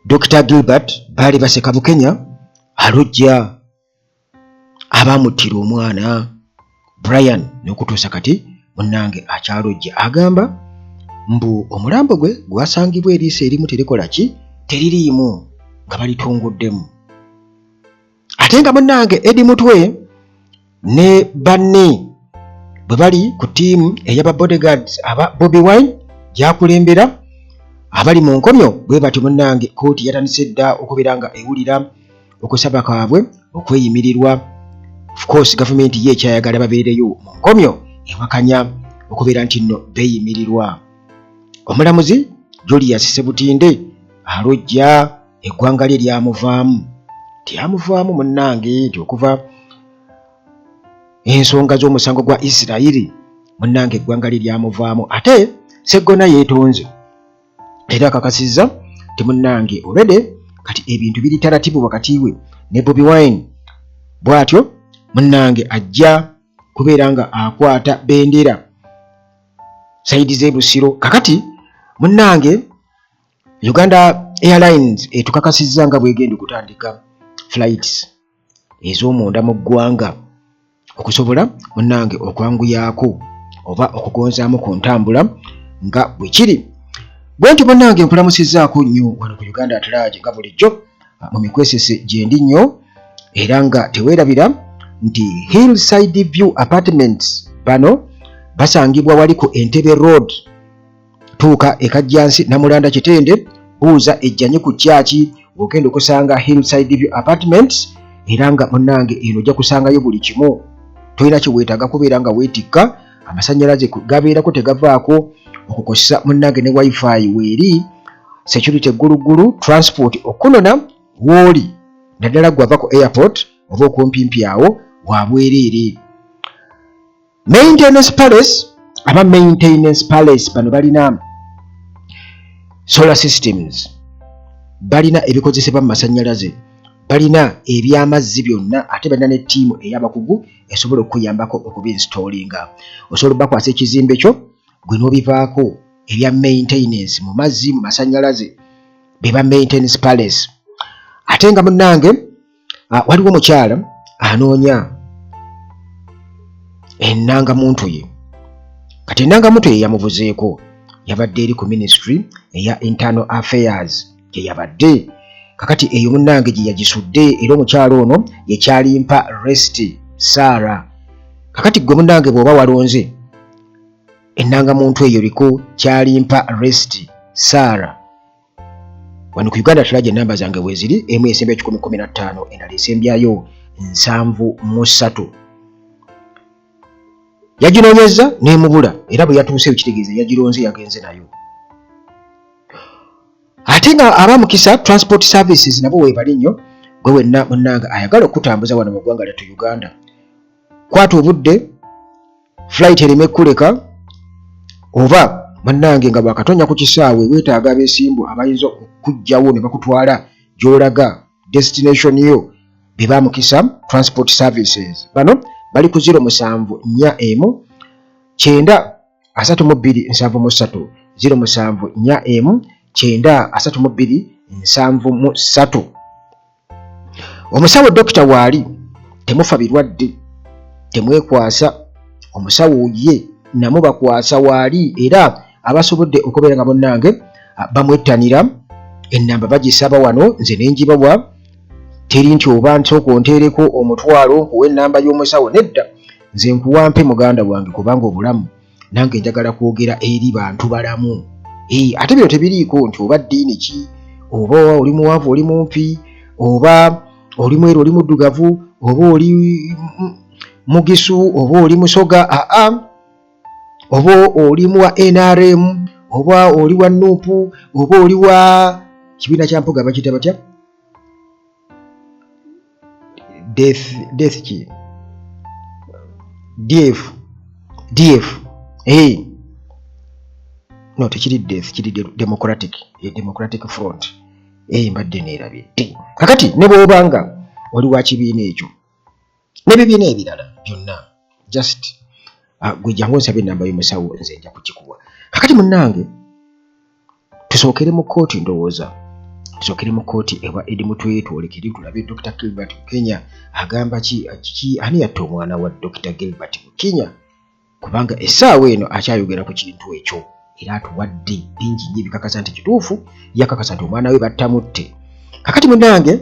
Dr. Gilbert bali baseka Bukenya alojja abamuttira omwana Brian n'okutuusa kati munnange akyalojja agamba mbu omulambo gwe gwasangibwa eriiso erimu terikola ki teririimu nga balitunguddemu. Ate nga munnange Eddie Mutwe ne banne bwe bali ku ttiimu ey'aba bodyguards aba Bobi Wine gyakulembera abali mu nkomyo bwe batyo munnange kooti yatandise dda okubeera nga ewulira okusaba kwabwe okweyimirirwa. Of course gavumenti ye ekyayagala babeereyo mu nkomyo ewakanya okubeera nti nno beeyimirirwa. Omulamuzi Julius Sebutinde alojja eggwanga lye lyamuvaamu tyamuvaamu munnange nti okuva ensonga z'omusango gwa Isirayiri munnange eggwanga lye lyamuvaamu. Ate Sseggona yeetonze era akakasizza ti munnange already kati ebintu biri taratibu wakati we ne Bobi Wine bw'atyo munnange ajja kubeera nga akwata bendera saidi z'ebusiro. Kakati munnange Uganda Airlines etukakasizza nga bwegenda okutandika flights ez'omunda mu ggwanga okusobola munnange okwanguyaako oba okugonzaamu ku ntambula nga bwe kiri. Bwentyo munnange nkulamusizzaako nnyo wano ku Uganda at Large nga bulijjo mu mikwesese gye ndi nnyo era nga teweerabira nti Hillside View Apartments bano basangibwa wali ku Entebbe Road. Tuuka e Kajjansi Namulanda Kitende buuza ejjanye ku kyaki ogenda okusanga Hillside View Apartments era nga munnange eno ojja kusangayo buli kimu. Tolina kiweetaaga kubeera nga weetikka amasannyalaze gabeerako tegavaako okukozesa munnange ne wifi weeri security gulugulu transport okunona wooli naddala gwava ku airport oba okumpimpi awo wabwereere. Maintenance Palace aba Maintenance Palace bano balina solar systems, balina ebikozesebwa mu masannyalaze, balina ebyamazzi byonna ate balina ne ttiimu ey'abakugu esobola okuyambako okubinstallinga. Osobola bakwasa ekizimbe kyo gwe n'obivaako ebya maintenance mu mazzi mu masannyalaze beba Maintenance Palace. Ate nga munnange waliwo omukyala anoonya ennangamuntu ye. Kati ennangamuntu ye yamuvuzeeko yabadde eri ku ministry eya internal affairs gye yabadde. Kakati eyo munnange gye yagisudde era omukyala ono ye Kyalimpa Rest Sarah. Kakati gwe munnange bw'oba walonze ennangamuntu eyo liko Kyalimpa Rest Sarah wano ku Uganda At Large ennamba zange weeziri emu esembya 115 endala esembyayo 73. Yaginoonyeza n'emubula era bwe yatuuseyo kitegeeza yagironze yagenze nayo. Ate nga abamukisa transport services nabo weebali nnyo gwe wenna munnange ayagala okutambuza wano mu ggwanga lyattu Uganda. Kwata obudde flight ereme kuleka oba munnange nga bwakatonya ku kisaawe weetaaga abeesimbu abayinza okujjawo ne bakutwala gy'olaga destination yo be bamukisa transport services. Bano bali ku 0741 93273 0741 93273. Omusawo Dr. Waali temufa birwadde temwekwasa omusawo ye namwe bakwasa Waali era abasobodde okubeera nga munnange bamwettanira ennamba bagisaba wano nze nenjibawa teri nti oba nsooka onteereko omutwalo nkuwa ennamba y'omusawo nedda nze nkuwampe muganda wange kubanga obulamu nange njagala kwogera eri bantu balamu. Ate bino tebiriiko nti oba ddiini ki oba oli muwanvu oli mumpi oba oli mweru oli muddugavu oba oli mugisu oba oli musoga oba oli wa NRM oba oli wa Nuupu oba oli wa kibiina kya mpoga bakiyita batya death ki DF no tekiri death kiri democratic front mbadde neerabye. Kakati ne bw'obanga oli wa kibiina ekyo n'ebibiina ebirala byonna just gwe jangu nsabe ennamba y'omusawo nze nja kukikuwa. Kakati munnange tusookere mu kkooti ndowooza tusookere mu kkooti ewa Edi Mutwe twolekere tulabe Dr. Gilbert Bukenya agamba ki ani yatta omwana wa Dr. Gilbert Bukenya kubanga essaawa eno akyayogera ku kintu ekyo era atuwadde bingi nnyo ebikakasa nti kituufu yakakasa nti omwana we battamutte. Kakati munnange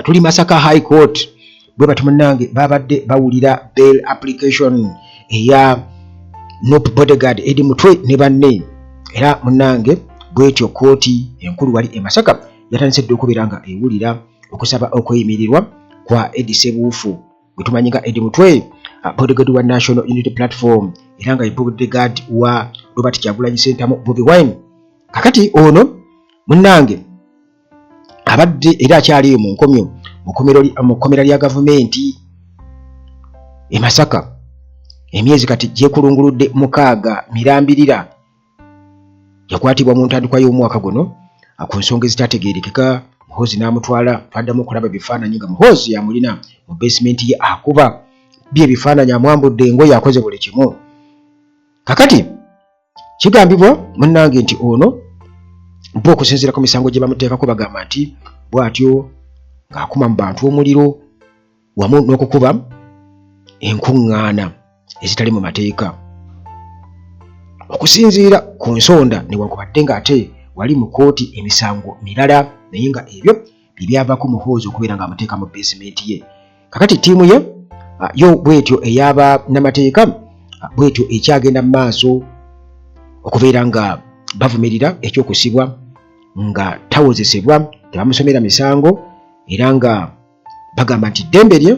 tuli Masaka High Court bwe bati munnange babadde bawulira bail application eya Nop Bodyguard Edi Mutwe ne banne era munnange bwetyo kkooti enkulu wali e Masaka yatandise dde okubeera nga ewulira okusaba okweyimirirwa kwa Edi Sebuufu gwe tumanyi nga Edi Mutwe bodyguard wa National Unity Platform era nga bodyguard wa Robert Kyagulanyi Ssentamu Bobi Wine. Kakati ono munnange abadde era akyali mu nkomyo mu kkomera lya gavumenti e Masaka emyezi kati gyekulunguludde 6 mirambirira. Yakwatibwa mu ntandikwa y'omwaka guno ku nsonga ezitategeerekeka. Muhoozi n'amutwala twaddamu okulaba ebifaananyi nga Muhoozi yamulina mu basement ye akuba bye ebifaananyi amwambudde engoye akoze buli kimu. Kakati kigambibwa munnange nti ono bo okusinziira ku misango gye bamuteekako bagamba nti bw'atyo ng'akuma mu bantu omuliro wamu n'okukuba enkuŋŋaana ezitali mu mateeka. Okusinziira ku nsonda newankubadde ng'ate wali mu kkooti emisango mirala naye nga ebyo byavaako Muhoozi okubeera ng'amuteeka mu basement ye. Kakati ttiimu ye yo bwetyo eyaba n'amateeka bwetyo ekyagenda mu maaso okubeera nga bavumirira ekyokusibwa nga tawozesebwa tebamusomera misango era nga bagamba nti ddembe lye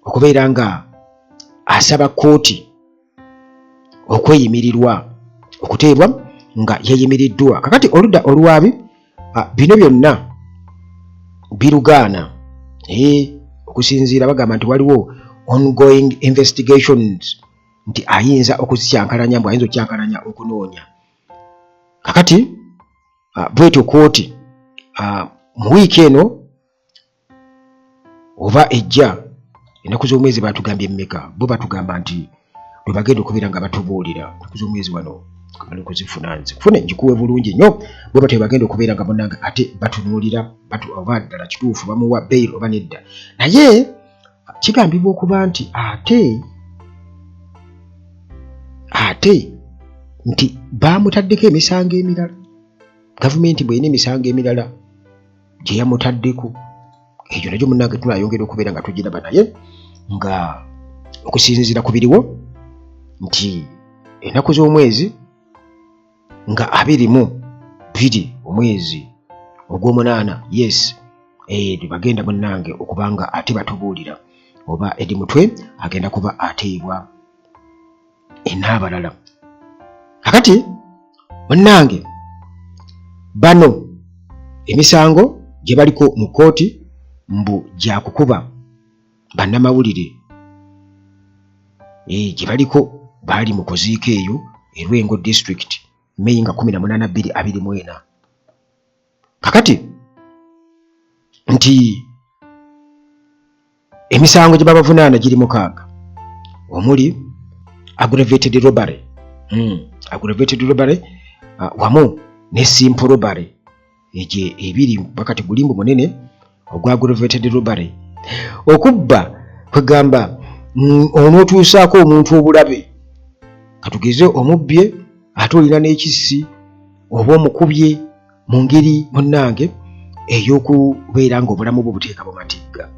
okubeera nga asaba kkooti okweyimirirwa okuteebwa nga yeeyimiriddwa. Kakati oludda oluwaabi bino byonna birugaana okusinziira bagamba nti waliwo ongoing investigations nti ayinza okuzikyankalanya mbu ayinza okukyankalanya okunoonya. Kakati bwetyo kkooti mu wiiki eno oba ejja ennaku z'omwezi batugambye mmeka bo batugamba nti lwe bagenda okubeera nga batubuulira ennaku z'omwezi wano kamala okuzifuna nzifune njikuwe bulungi nnyo bo batyo bagenda okubeera nga bonnanga ate batunuulira oba ddala kituufu bamuwa bail oba nedda. Naye kigambibwa okuba nti ate nti bamutaddeko emisango emirala. Gavumenti bw'erina emisango emirala gye yamutaddeko egyo nagyo munnange tunayongera okubeera nga tugiraba naye nga okusinziira ku biriwo nti ennaku z'omwezi nga 22 omwezi ogw'omunaana yes bagenda munnange okubanga ate batubuulira oba Edi Mutwe agenda kuba ateebwa enaabalala. Kakati munnange bano emisango gye baliko mu kkooti mbu gyakukuba bannamawulire gye baliko baali mu kuziika eyo Lwengo district Mei nga 18, 2024. Kakati nti emisango gye babavunaana giri 6 omuli aggravated robbery wamu ne simple robbery egye ebiri bakati gulimbu munene ogwa aggravated robbery okubba kwegamba onootuusaako omuntu obulabe katugeze omubbye ate olina n'ekissi oba omukubye mu ngeri munnange ey'okubeera ng'obulamu bwe buteeka mu matigga.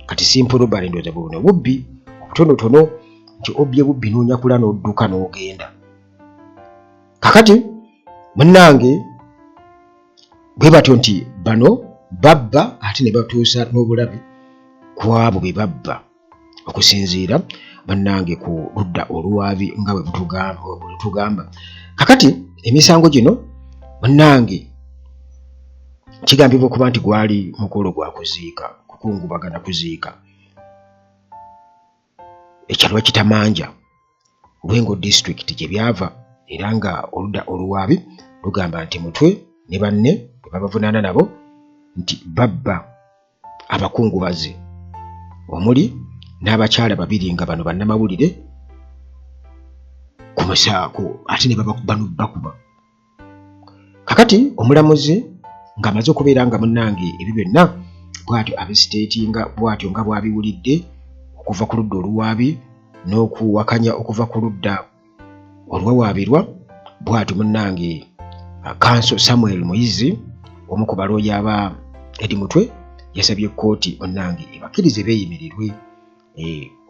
Kati simple robbery ndowooza buno bubbi obutonotono nti obbye bubbi n'onyakula n'odduka n'ogenda. Kakati munnange bwe batyo nti bano babba ate ne batuusa n'obulabe ku abo be babba okusinziira bannange ku ludda oluwaabi nga bwe butugamba. Kakati emisango gino munnange kigambibwa okuba nti gwali mukolo gwa kuziika kukungubagana kuziika ekyalwa Kitamanja Lwengo district gye byava era nga oludda oluwaabi lugamba nti Mutwe ne banne babavunaana nabo nti babba abakungubazi omuli n'abakyala 2 nga bano bannamawulire ku musaako ate ne bakuba. kakati omulamuzi ng'amaze okubeera nga munnange ebyo byonna bw'atyo abisiteetinga bw'atyo nga bw'abiwulidde okuva ku ludda oluwaabi n'okuwakanya okuva ku ludda olwawaabirwa, bw'atyo munnange Kanso Samuel Muyizi omu ku balooya aba Eddie Mutwe yasabye kkooti munnange ebakkirize beeyimirirwe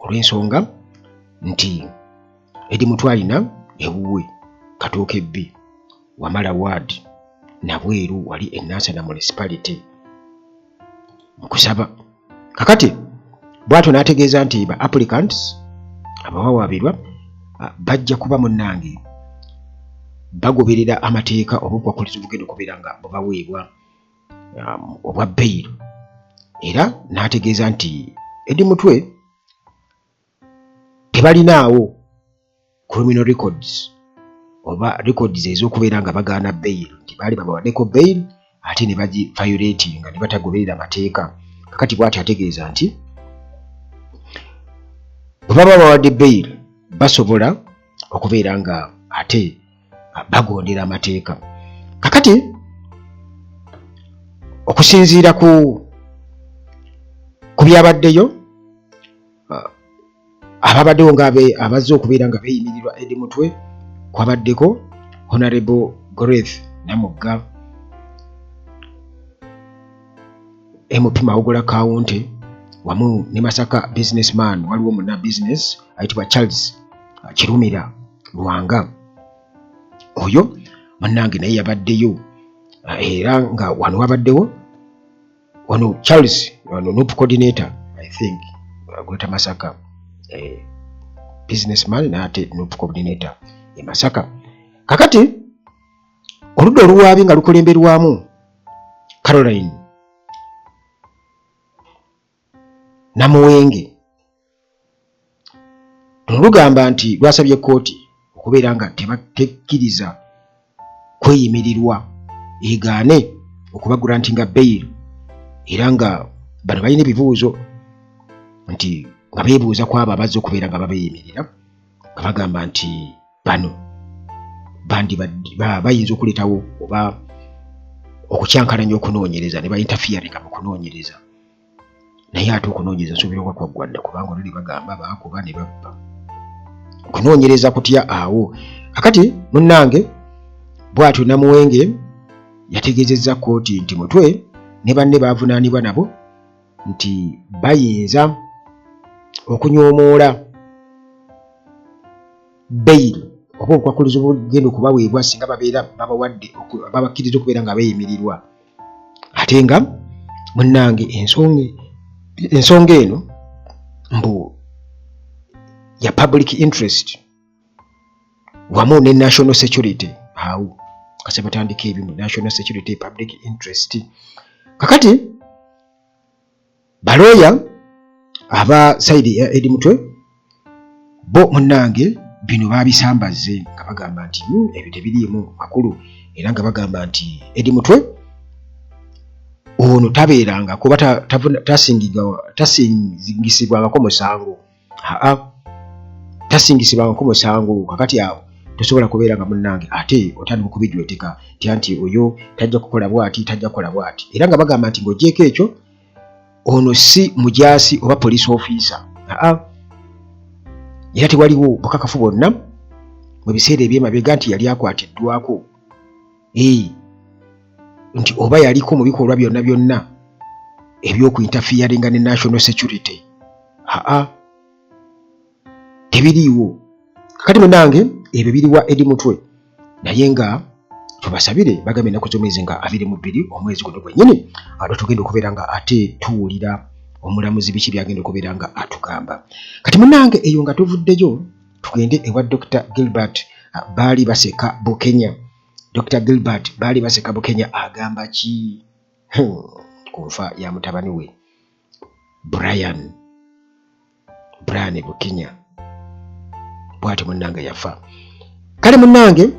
olw'ensonga nti Eddie Mutwe alina ewuwe Katooke B, Wamala Ward, Nabweru wali Nansana Municipality mu kusaba. Kakati bw'atyo n'ategeeza nti ba applicants abawawaabirwa bajja kuba munnange bagoberera amateeka obukwakuliza obugenda okubeera nga bubaweebwa obwa bail, era n'ategeeza nti Eddie Mutwe tebalinaawo criminal records oba records ez'okubeera nga bagaana bail, nti baali babawaddeko bail ate ne bagi violatinga ne batagoberera amateeka. Kakati bw'atyo ategeeza nti bwe baba bawadde bail basobola okubeera nga ate bagondera amateeka. Kakati okusinziira ku byabaddeyo ababaddewo abazze okubeera nga beeyimirirwa Eddie Mutwe kwabaddeko Honorable Goreth Namugga, MP Mawogola County wamu ne Masaka businessman waliwo muna business ayitibwa Charles Kirumira Lwanga. Oyo munnange naye yabaddeyo era nga wano wabaddewo wano Charles wano NUP coordinator I think Gweta Masaka businessman n'ate NUP coordinator e Masaka. Kakati oludda oluwaabi nga lukulemberwamu Caroline Namuwenge lugamba nti lwasabye kkooti okubeera nga tebakkiriza kweyimirirwa egaane okubagura nti nga bail, era nga bano balina ebibuuzo nti nga beebuuza ku abo abazze okubeera nga babeeyimirira nga bagamba nti bano bandi bayinza okuleetawo oba okukyankalanya okunoonyereza ne bainterferinga mu kunoonyereza, naye ate okunoonyereza nsuubira okwa kwaggwadda kubanga oluli bagamba baakuba ne babba okunoonyereza kutya awo. Kakati munnange bw'atyo Namuwenge yategeezezza kkooti nti Mutwe ne banne baavunaanibwa nabo nti bayinza okunyoomoola bail oba okwakuliza obugenda okubaweebwa singa babeera babawadde babakkiriza okubeera nga beeyimirirwa, ate nga munnange ensonga eno mbu ya public interest wamu ne national security. Awo kase batandika ebimu national security public interest. Kakati balooya aba side ya Eddie Mutwe bo munnange bino babisambaze nga bagamba nti ebyo tebiriimu makulu, era nga bagamba nti Eddie Mutwe ono tabeeranga kuba tasingisibwangako musango, tasingisibwangako musango. Kakati awo tosobola kubeera nga munnange ate otandika okubijweteka nti oyo tajja kukola bw'ati tajja kukola bw'ati, era nga bagamba nti ng'ogyeko ekyo ono si mujaasi oba police officer, era tewaliwo bukakafu bwonna mu biseera eby'emabega nti yali akwatiddwako nti oba yaliko mu bikolwa byonna byonna ebyokuinterferinga ne national security. Tebiriiwo. Kakati munnange ebyo biriwa Eddie Mutwe, naye nga tubasabire bagambe ennaku z'omwezi nga 22 omwezi guno gwennyini ate tugenda okubeera nga ate tuwulira omulamuzi biki byagenda okubeera nga atugamba. Kati munnange eyo nga tuvuddeyo tugende ewa Dr. Gilbert Baali Baseka Bukenya. Dr. Gilbert Baali Baseka Bukenya agamba ki ku nfa ya mutabani we Brian Bukenya? Bw'ati munnange yafa. Kale munnange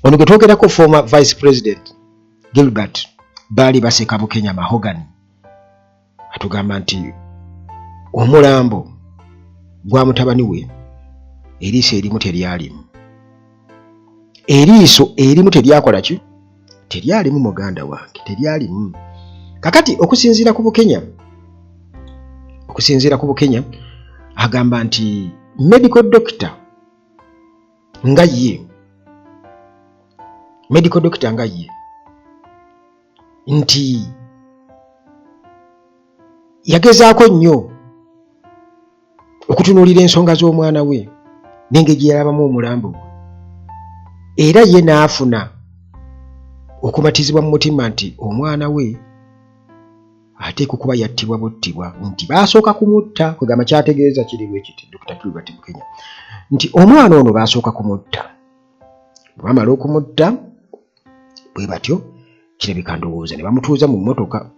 ono gwe twogerako former vice president Gilbert Baali Baseka Bukenya Mahogany atugamba nti omulambo gwa mutabani we eriiso erimu teryalimu, eriiso erimu teryakola ki teryalimu muganda wange, teryalimu. Kakati okusinziira ku Bukenya agamba nti medical doctor nga ye nti yagezaako nnyo okutunuulira ensonga z'omwana we n'engeri gye yalabamu omulambo gwe, era ye n'afuna okumatizibwa mu mutima nti omwana we ateeka okuba yattibwa buttibwa, nti baasooka kumutta. Kwegamba kyategeeza kiri bwe kiti Dr. Gilbert Bukenya nti omwana ono baasooka kumutta, bamala okumutta bwe batyo kirabika ndowooza ne bamutuuza mu mmotoka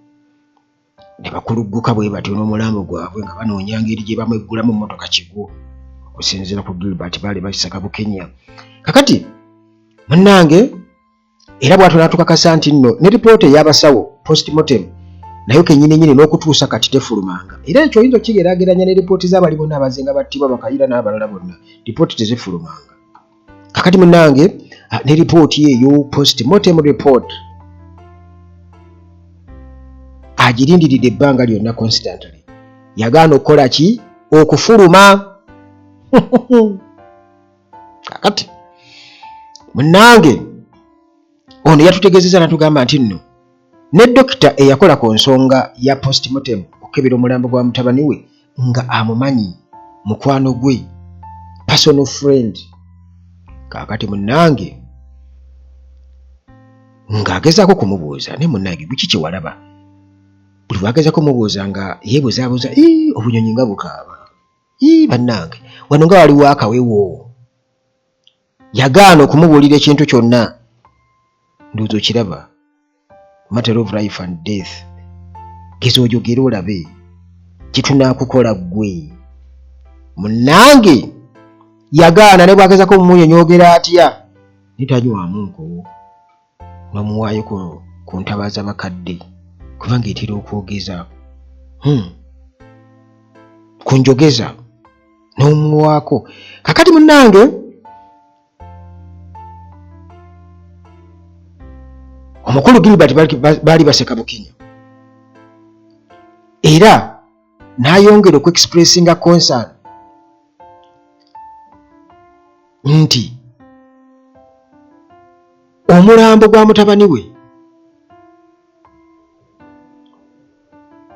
ne bakulugguka bwe batyo n'omulambo gwabwe nga banoonya ngeri gye bamweggulamu mmotoka kigwo, okusinziira ku Gilbert baali bakisaka Bukenya. Kakati munnange era bw'atyo n'atukakasa nti nno ne ripoota ey'abasawo postmortem nayo kennyini n'okutuusa kati tefulumanga, era ekyo oyinza okigeraageranya ne ripooti z'abali bonna abazenga battibwa bakayira n'abalala bonna, ripooti tezifulumanga. Kakati munnange ne ripooti eyo postmortem report agirindiridde ebbanga lyonna constantly, yagaana okukola ki? Okufuluma. Kakati munnange ono yatutegeezezza n'atugamba nti nno ne dokita eyakola ku nsonga ya postmortem okukebera omulambo gwa mutabani we nga amumanyi, mukwano gwe, personal friend. Kakati munnange ng'agezaako kumubuuza, ne munnange biki kye walaba? Buli lwagezaako kumubuuza nga yeebuzaabuuza, obunyonyi nga bukaaba. Bannange wano nga waliwo akawewo. Yagaana okumubuulira ekintu kyonna. Ndowooza okiraba, matter of life and death. Geza ojogera olabe kye tunaakukola ggwe. Munnange yagaana ne bw'agezaako omumunyonyogera atya nitanywamu nko n'omuwaayo ku ntabaaza bakadde kubanga etera okwogeza ku njogeza n'omuwaako. Kakati munnange omukulu Gilbert baali baseka Bukenya era n'ayongera okuexpressinga concern nti omulambo gwa mutabani we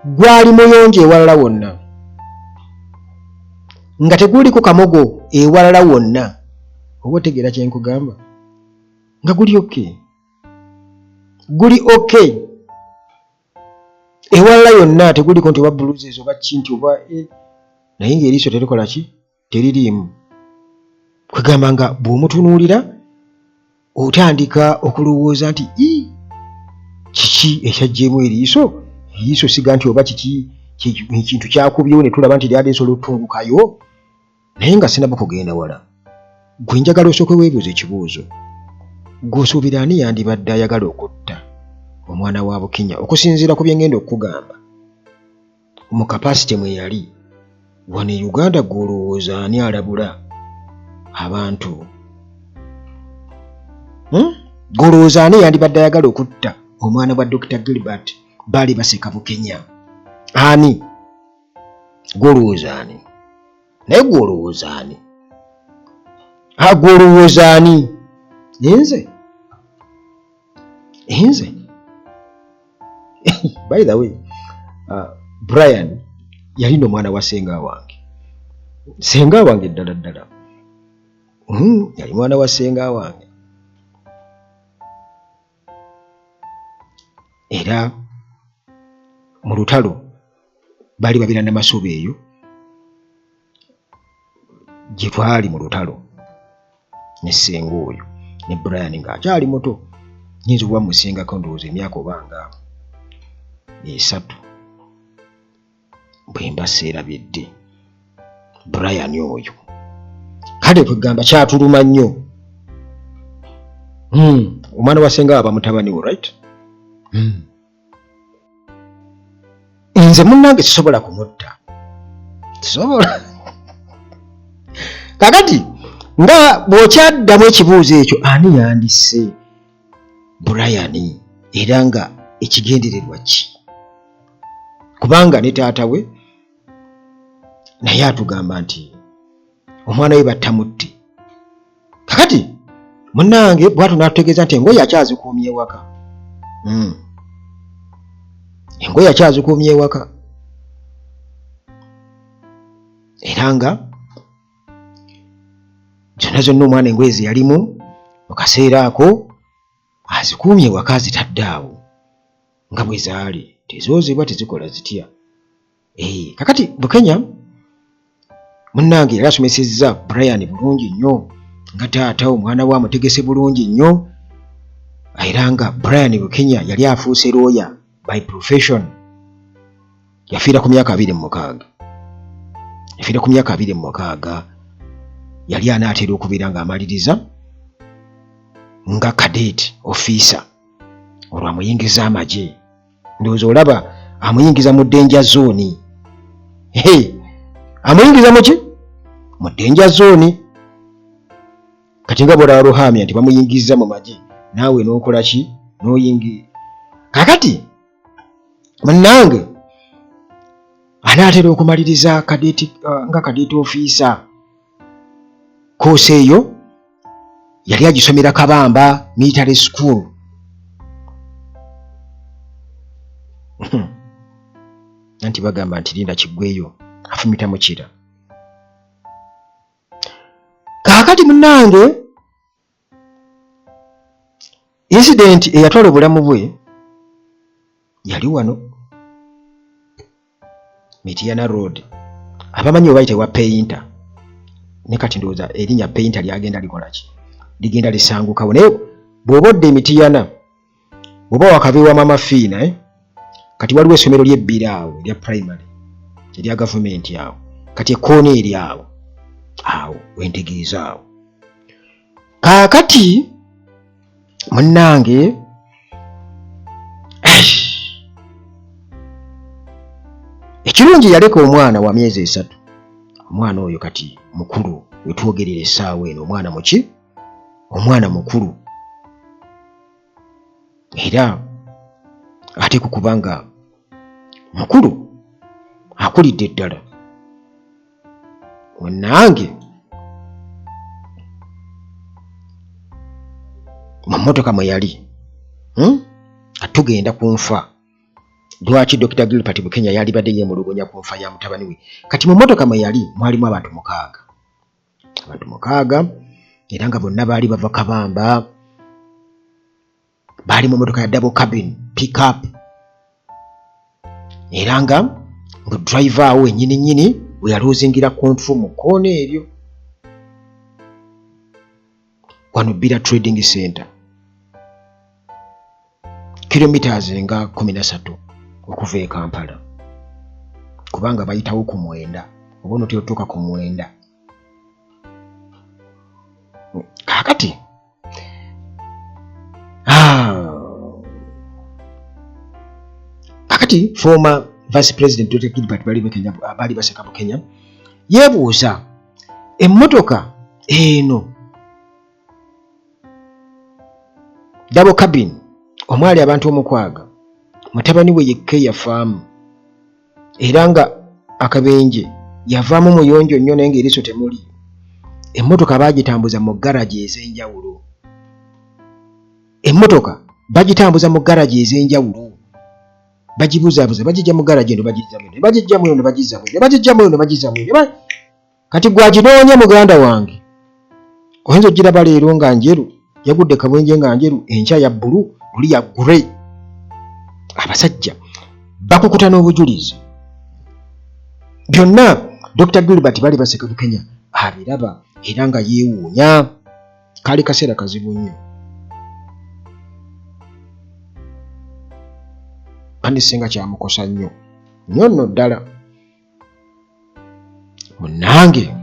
gwali muyonjo ewalala wonna, nga teguliko kamogo ewalala wonna. Oba otegeera kye nkugamba? Nga guli okay ewalala yonna, teguliko nti oba bruises oba kinti oba naye ng'eriiso terikola ki? Teririimu. Kwegamba nga bw'omutunuulira otandika okulowooza nti kiki ekyaggyemu eriiso siga nti oba kiki ekintu kyakubyewo ne tulaba nti lyaleese olutungukayo, naye nga sinaba kugenda wala. Gwe njagala osooke weebuuza ekibuuzo, gw'osuubira ani yandibadde ayagala okutta omwana wa Bukenya okusinziira ku bye ngenda okugamba mu kapasite mwe yali wano e Uganda? Gw'olowooza ani alabula abantu? Gw'olowooza ani yandibadde ayagala okutta omwana wa Dr. Gilbert baali baseka Bukenya? Ani? Gw'olowooza ani? Naye gw'olowooza ani? Gw'olowooza ani? Nze by the way Brian yalina omwana wa senga wange ddala yali mwana wa senga wange, era mu lutalo baali babira Namasuba eyo gye twali mu lutalo ne senga oyo ne Brian ng'akyali muto, nyinza okuba musingako ndowooza emyaka obanga 3 bwe mba seerabidde Brian oyo. Kale kwegamba kyatuluma nnyo. Omwana wa senga aba mutabani we, right? Nze munnange sisobola kumutta, sisobola. Kakati nga bw'okyaddamu ekibuuzo ekyo, ani yandisse Brian era nga ekigendererwa ki? Kubanga ne taata we naye atugamba nti omwana we battamutte. Kakati munnange bw'atyo n'atutegeeza nti engoye akyazikuumye ewaka. Engoye akyazikuumye ewaka. Era nga zonna omwana engoye ze yalimu mu kaseera ako azikuumye ewaka, azitadde awo nga bwe zaali, tezoozebwa, tezikola zitya. Kakati Bukenya munnange yali asomesezza Brian bulungi nnyo, nga taata omwana we amutegese bulungi nnyo, era nga Brian Bukenya yali afuuse lawyer by profession. Yafiira ku myaka 26. Yafiira ku myaka 26. Yali anaatera okubeera ng'amaliriza nga cadet officer olwo amuyingiza amagye. Ndowooza olaba amuyingiza mu danger zone. Amuyingiza mu ki? Mu danger zone. Kati nga bw'olaba Ruhamya nti bamuyingiza mu magye, naawe n'okola ki? N'oyingira. Kakati munnange anaatera okumaliriza nga cadet officer. Koose eyo yali agisomera Kabamba military school. Nanti bagamba nti linda kiggweyo afumita mukira. Kakati munnange incident eyatwala obulamu bwe yali wano Mityana Road. Abamanyi oba yitewa Painter. Ne kati ndowooza erinnya Painter lyagenda likola ki? Ligenda lisangukawo. Naye bw'oba odde Mityana, bw'oba wakabeewa Mama Fiina, kati waliwo essomero ly'ebbiri awo erya primary erya gavumenti awo. Kati ekkoona eri awo wentegeeza awo. Kaakati munnange ekirungi yaleka omwana wa myezi 3. Omwana oyo kati mukulu, wetwogerera essaawa eno omwana muki? Omwana mukulu. Era ate kukubanga mukulu akulidde ddala. Munnange mu mmotoka mwe yali atugenda ku nfa. Lwaki Dr. Gilbert Bukenya yali badde yeemulugunya ku nfa ya mutabani we? Kati mu mmotoka mwe yali mwalimu abantu 6. Abantu 6 era nga bonna baali bava Kabamba. Baali mu mmotoka ya double cabin pick up. Era nga mu driver awo ennyini we yaloozingira ku nfu mu kkoona eryo. Wano Bira Trading Center. Kilometers nga 13 okuva e Kampala. Kubanga bayitawo ku 9. Oba onoteotuuka ku 9. Kakati kakati former Vice President Dr. Gilbert Bali Baseka Bukenya yeebuuza emmotoka eno double cabin omwali abantu omukwaga mutabani we yekka yafaamu era nga akabenje yavaamu muyonjo nnyo naye ng'eriiso temuli. Emmotoka baagitambuza mu garaji ez'enjawulo. Emmotoka bagitambuza mu garaji ez'enjawulo. Bagibuzaabuza bagijja mu garaji eno bagijjamu eno, bagijjamu eno bagizzamu eno, bagijjamu eno bagizzamu eno. Kati gwaginoonya muganda wange. Oyinza ogiraba leero nga njeru, yagudde kabwenje nga njeru, enkya ya bbulu, oli ya grey. Abasajja bakukuta n'obujulizi. Byonna Dr. Gilbert Bali Baseka Bukenya abiraba era nga yeewuunya. Kaali kaseera kazibu nnyo. Kandi singa kyamukosa nnyo nno ddala. Munnange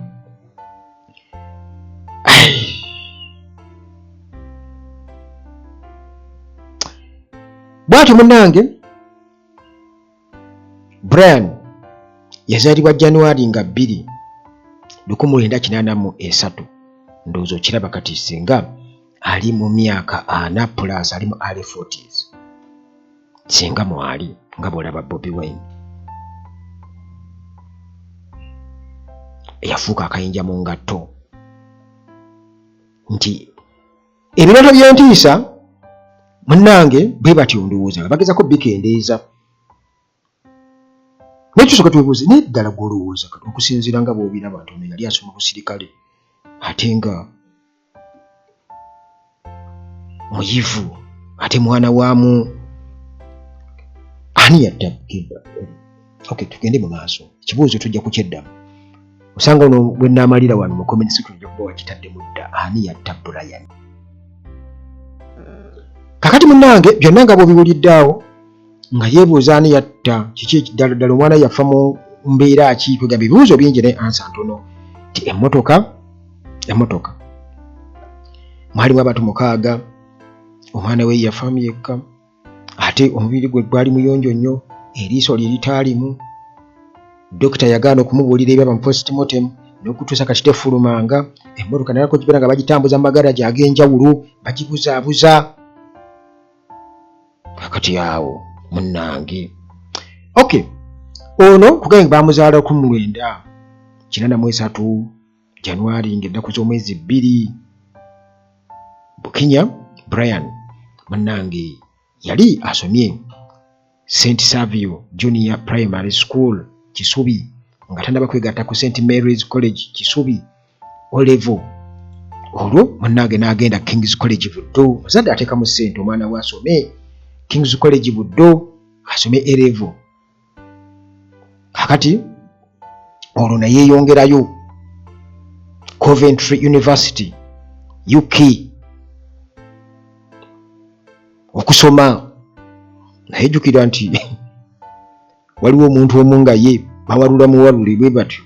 bw'atyo munnange Brian yazaalibwa January nga 2, 1983. Ndowooza okiraba kati singa ali mu myaka 4 plus ali mu early 40s singa mwali nga bw'olaba Bobi Wine yafuuka akayinja mu ngatto nti ebirooto by'entiisa munnange bwe batyo ndowooza nga bagezako bikendeeza nekyusooka twebuuze naye ddala gw'olowooza okusinziira nga bw'obiraba nti ono yali asoma busirikale ate nga muyivu ate mwana waamu ani yatta okay tugende mu maaso ekibuuzo tujja kukyeddamu osanga ono bwe naamalira wano mu comment section ojja kuba wakitadde mudda ani yatta Brian kakati munnange byonna nga bw'obiwuliddaawo nga yeebuuza ani yatta kiki ekiddala omwana yafa mu mbeera ki kwegamba ebibuuzo bingi naye ansa ntono ti emmotoka mwalimu abantu 6 omwana we yafamu yekka ate omubiri gwe gwali muyonjo nnyo eriiso lye litaalimu dokita yagaana okumubuulira ebyaba mu postmortem n'okutuusa kati tefulumanga emmotoka nalako kibeera nga bagitambuza mu magaraji ag'enjawulo bagibuzaabuza kakati awo munnange okay ono kugaye bamuzaala 1983 January ng'ennaku z'omwezi 2 Bukinya Brian munnange yali asomye St Savio Junior Primary School Kisubi nga tandaba kwegatta ku St Mary's College Kisubi O-level olwo munnange n'agenda King's College Buddo muzadde ateeka mu ssente omwana we asome King's College Buddo asome A-level kakati olwo nayeeyongerayo Coventry University UK okusoma nayejjukira nti waliwo omuntu omu nga ye bawalula muwalule bwe batyo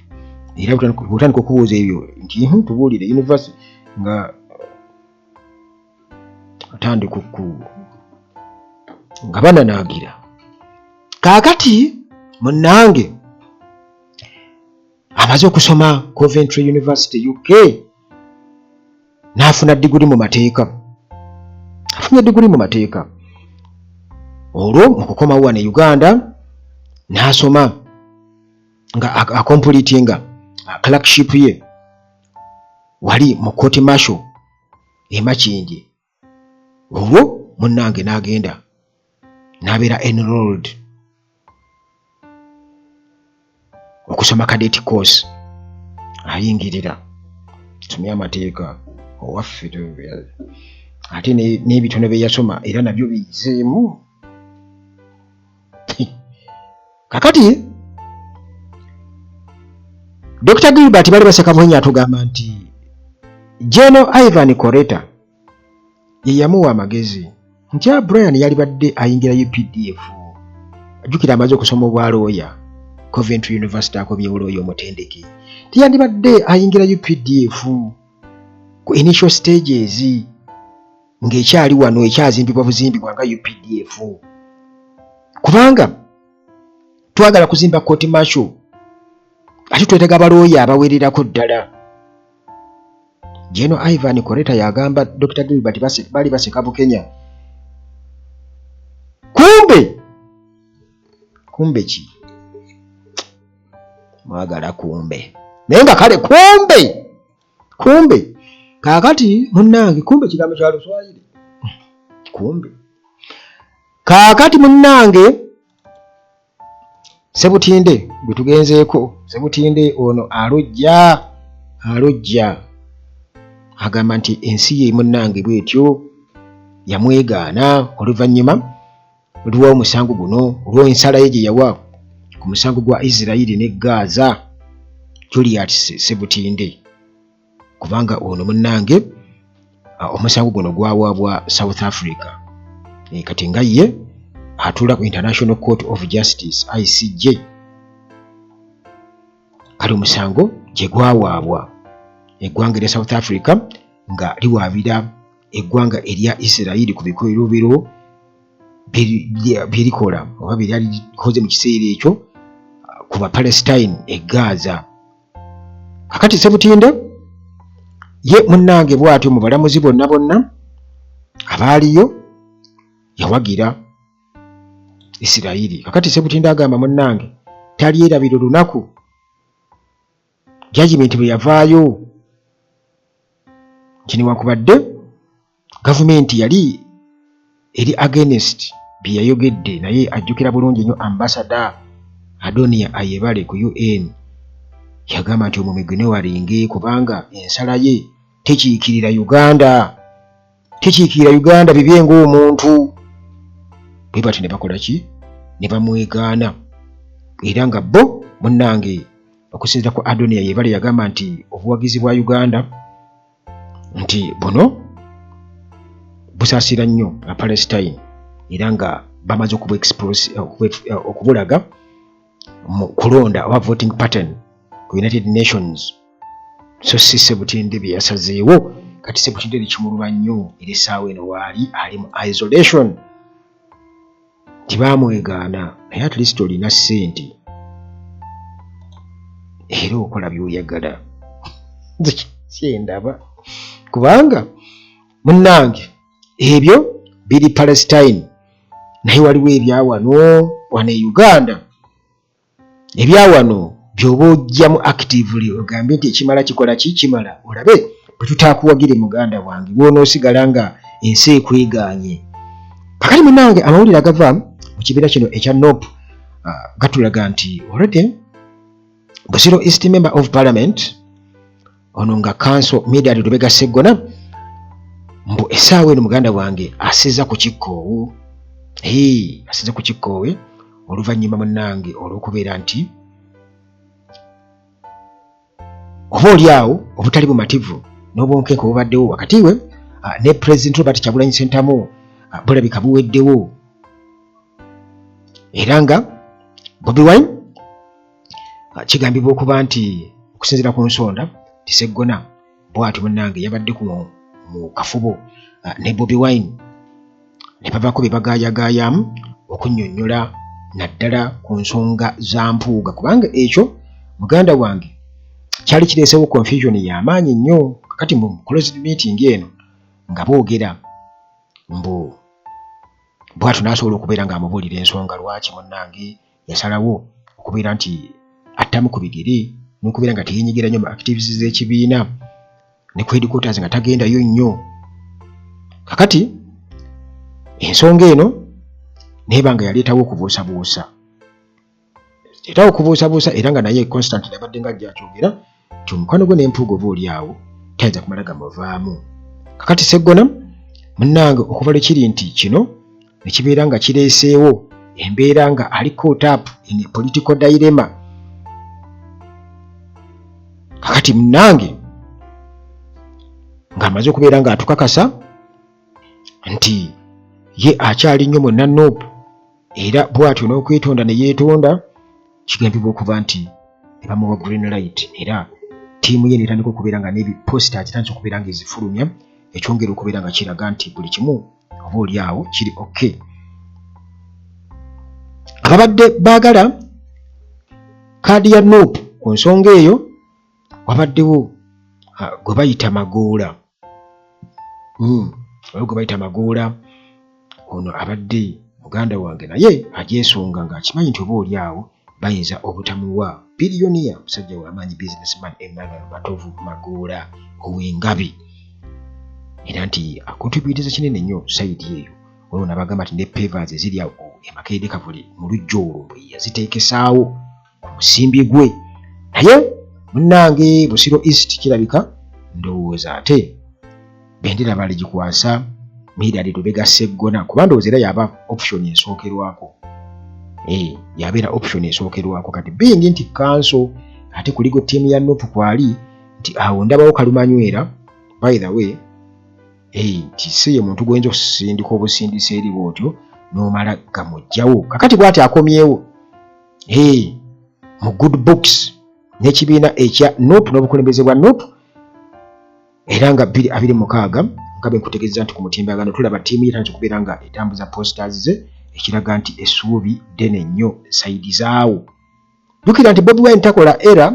era butandika okubuuza ebyo nti tubuulire university nga atandika nga bananaagira kaakati munnange amaze okusoma Coventry University UK n'afuna diguri mu mateeka afunye diguri mu mateeka olwo mu kukomawo wano e Uganda n'asoma nga akompletinga clerkship ye wali mu court martial e Makindye olwo munnange n'agenda n'abeera enrolled okusoma cadet course ayingirira tusomye amateeka owaffe ate n'ebitono bye yasoma era nabyo biyizeemu kakati Dr. Gilbert bali baseka buhenya atugamba nti General Ivan Koreta ye yamuwa amagezi nti Brian yali badde ayingira UPDF ajjukira amaze okusoma obwalooya Coventry University akomye olooya omutendeke tiyandibadde ayingira UPDF ku initial stages ng'ekyali wano ekyazimbibwa buzimbibwa nga UPDF kubanga twagala kuzimba court martial ate twetaaga abalooya abawererako ddala. General Ivan Koreta yagamba Dr. Gilbert bali baseka Bukenya kumbe ki mwagala kumbe naye nga kale kumbe kakati munnange kumbe kigambo kya Luswayiri kumbe kakati munnange Sebutinde bwe tugenzeeko Sebutinde ono alojja agamba nti ensi ye munnange bwetyo yamwegaana oluvannyuma olwa omusango guno olwo ensala ye gye yawa ku musango gwa Isirairi ne Gaza Juliet Sebutinde kubanga ono munnange omusango guno gwawaabwa South Africa kati nga ye atula ku International Court of Justice ICJ kali omusango gye gwawaabwa eggwanga erya South Africa nga liwaabira eggwanga erya Isirairi ku bikolobero birikola oba byali likoze mu kiseera ekyo ku Bapalestine e Gaza. Kakati Sebutinde ye munnange bw'atyo mu balamuzi bonna abaaliyo yawagira Isirayiri. Kakati Sebutinde agamba munnange talyerabira olunaku judgment bwe yavaayo nti newankubadde gavumenti yali eri against bye yayogedde, naye ajjukira bulungi nnyo ambassador Adonia Ayebale ku UN yagamba nti omumege ne walinge kubanga ensala ye tekiikirira Uganda bibye ng'omuntu. Bwe bati ne bakola ki? Ne bamwegaana. Era nga bo munnange okusinziira ku Adonia Ayebale yagamba nti obuwagizi bwa Uganda nti buno busaasira nnyo Palestine era nga bamaze okubulaga mu kulonda oba voting pattern ku United Nations. So si Sebutinde bye yasazeewo, kati Sebutinde likimuluma nnyo era essaawa eno waali ali mu isolation. Tibamwegaana naye at least olina ssente era okola by'oyagala. Kyendaba kubanga munnange ebyo biri Palestine naye waliwo ebyawano wano e Uganda. Ebyawano by'oba ojjamu actively ogambe nti ekimala kikola ki? Kimala olabe bwe tutaakuwagire muganda wange bw'onoosigala nga ensi ekwegaanye. Kakati munnange amawulire agava mu kibiina kino ekya NOP gatulaga nti already Busiro East Member of Parliament ono nga Council Medard Lubega Sseggona mbu essaawa eno muganda wange aseza ku kikkoowo. Aseza ku kikkoowe oluvannyuma munnange olw'okubeera nti oba oliawo obutali bumativu n'obwonkenke obubaddewo wakati we ne President Robert Kyagulanyi Ssentamu bulabika buweddewo. Era nga Bobi Wine kigambibwa okuba nti okusinziira ku nsonda ti Sseggona bw'ati munnange yabadde mu kafubo ne Bobi Wine ne bavaako bye bagaayagaayamu okunnyonnyola naddala ku nsonga za mpuuga, kubanga ekyo muganda wange kyali kireesewo confusion y'amaanyi nnyo. Kakati mu closed meeting eno nga boogera mbu bw'atyo n'asobola okubeera ng'amubuulira ensonga lwaki munnange yasalawo okubeera nti attamu ku bigere n'okubeera nga teyeenyigira nnyo mu activities z'ekibiina ne ku headquarters nga tagendayo nnyo. Kakati ensonga eno neeba nga yaleetawo okubuusabuusa era nga naye constant yabadde nga ajjakyogera nti omukwano gwe n'empuuga oba oliawo tayinza kumala gamuvaamu. Kakati Sseggona munnange okuva lwe kiri nti kino ne kibeera nga kireeseewo embeera nga ali caught up in a political dilemma. Kakati munnange ng'amaze okubeera ng'atukakasa nti ye akyali nnyo mwenna NOP era bw'atyo n'okwetonda ne yeetonda. Kigambibwa okuba nti ne bamuwa green light era ttiimu ye n'etandika okubeera nga n'ebiposita kitandise okubeera ng'ezifulumya, ekyongera okubeera nga kiraga nti buli kimu oba oliawo kiri okay. Ababadde baagala kaadi ya NOP ku nsonga eyo wabaddewo gwe bayita Magoola. Gwe bayita Magoola ono abadde muganda wange naye agyesonga ng'akimanyi nti oba oliawo bayinza obutamuwa biliyoniya musajja w'amaanyi businessman Emmanuel Matovu Magoola ow'Engabi, era nti akontributiza kinene nnyo sayidi eyo. Olwo nabagamba nti ne pavers eziri awo Makerere Kavuli mu lujja olwo bwe yaziteekesaawo ku musimbi gwe. Naye munnange Busiro East kirabika ndowooza ate bendera baligikwasa Medard Lubega Sseggona kuba ndowooza era yaba option esookerwako. Yabeera option esookerwako kati bingi nti council ate kuligo ttiimu ya NOP kwali nti awo ndabawo Kalumanywera by the way nti si ye muntu gwenza okusindika obusindisa eri bwotyo n'omala gamugjawo. Kakati bw'ati akomyewo mu good books n'ekibiina ekya NOP n'obukulembeze bwa NOP era nga 2026 nga bwe nkutegeeza nti ku mutimbagano tulaba ttiimu yetandise okubeera nga etambuza posters ze ekiraga nti essuubi ddene nnyo sayidi zaawo. Jjukira nti Bobi Wine takola era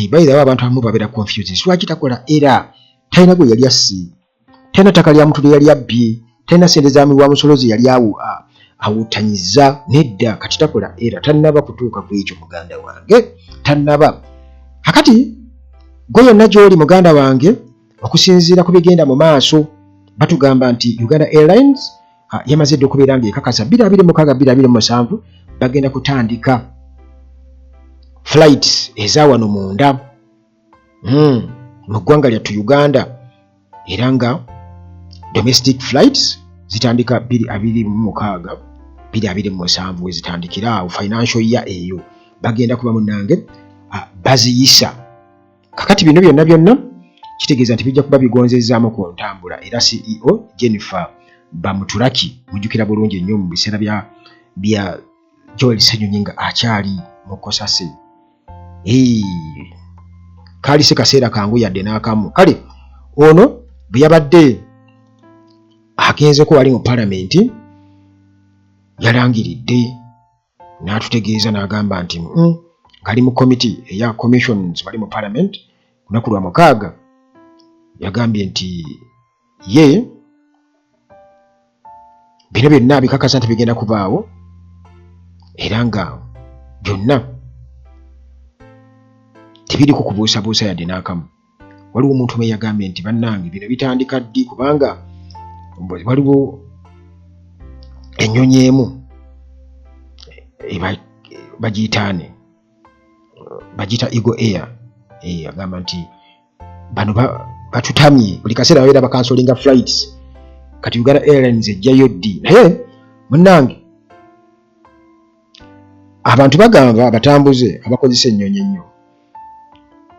by the way abantu abamu babeera confused. Lwaki takola era talina gwe yali assi, talina ttaka lya muntu lye yali abbye, talina ssente za miwa musolo ze yali awuutanyiza. Nedda, kati takola era, tannaba kutuuka ku ekyo muganda wange, tannaba. Kakati gwe yonna gy'oli muganda wange, okusinziira ku bigenda mu maaso, batugamba nti Uganda Airlines yamaze dde okubeera ng'ekakasa 2026-2027 bagenda kutandika flights eza wano munda mu ggwanga lyattu Uganda, era nga domestic flights zitandika 2026-2027 we zitandikira awo financial year eyo bagenda kuba munnange baziyisa. Kakati bino byonna kitegeeza nti bijja kuba bigonzezaamu ku ntambula, era CEO Jennifer Bamutulaki mujjukira bulungi nnyo mu biseera bya Joel Ssenyonyi nga akyali mu Kosase. Kaali si kaseera kangu yadde n'akamu. Kale ono bwe yabadde agenzeko wali mu palamenti yalangiridde n'atutegeeza n'agamba nti ng'ali mu komiti eya commissions bali mu palamenti ku lunaku lwa 6 yagambye nti ye bino byonna bikakasa nti bigenda kubaawo era nga byonna tebiriko kubuusabuusa yadde n'akamu. Waliwo omuntu mwe yagambye nti bannange bino bitandika ddi, kubanga waliwo ennyonyi emu bagiyitaane bagiyita Eagle Air agamba nti bano batutamye buli kaseera babeera bakansolinga flights, kati Uganda Airlines ejjayo ddi. Naye munnange abantu bagamba abatambuze abakozesa ennyonyi ennyo,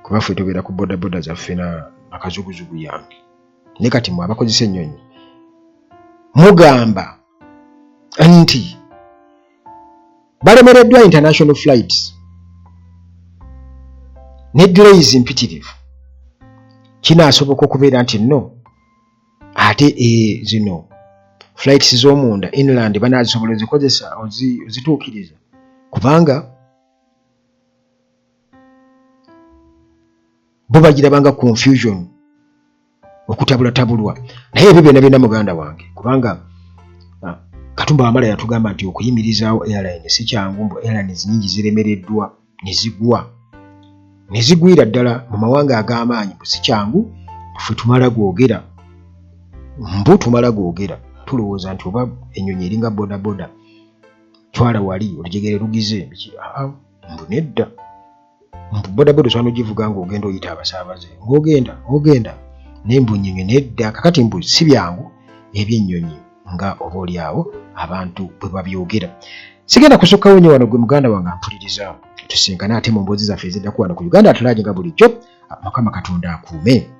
kuba ffe tubeera ku bodaboda zaffe n'akazuguzugu yange, ne kati mwe abakozesa ennyonyi mugamba nti balemereddwa international flights ne delays mpitirivu, kinaasoboka okubeera nti nno ate zino flights z'omunda inland banaazisobola ozikozesa ozituukiriza, kubanga bo bagirabanga confusion, okutabulatabulwa. Naye ebyo byonna muganda wange, kubanga Katumba Wamala yatugamba nti okuyimirizaawo airline si kyangu, mbu airlines nyingi ziremereddwa ne zigwira ddala mu mawanga ag'amaanyi, mbu si kyangu. Ffe tumala gwogera tulowooza nti oba ennyonyi eringa bodaboda twala wali olujegere lugize, mbu nedda, mbu bodaboda osobola n'ogivuga ng'ogenda oyita abasaabaze ng'ogenda nembu nnyonyi nedda. Kakati mbu si byangu eby'ennyonyi nga oba oliawo abantu bwe babyogera. Sigenda kusukkawo nnyo wano gwe muganda wange ampuliriza, tusinkane ate mu mboozi zaffe eziddaku wano ku Uganda At Large nga bulijjo. Mukama Katonda akuume.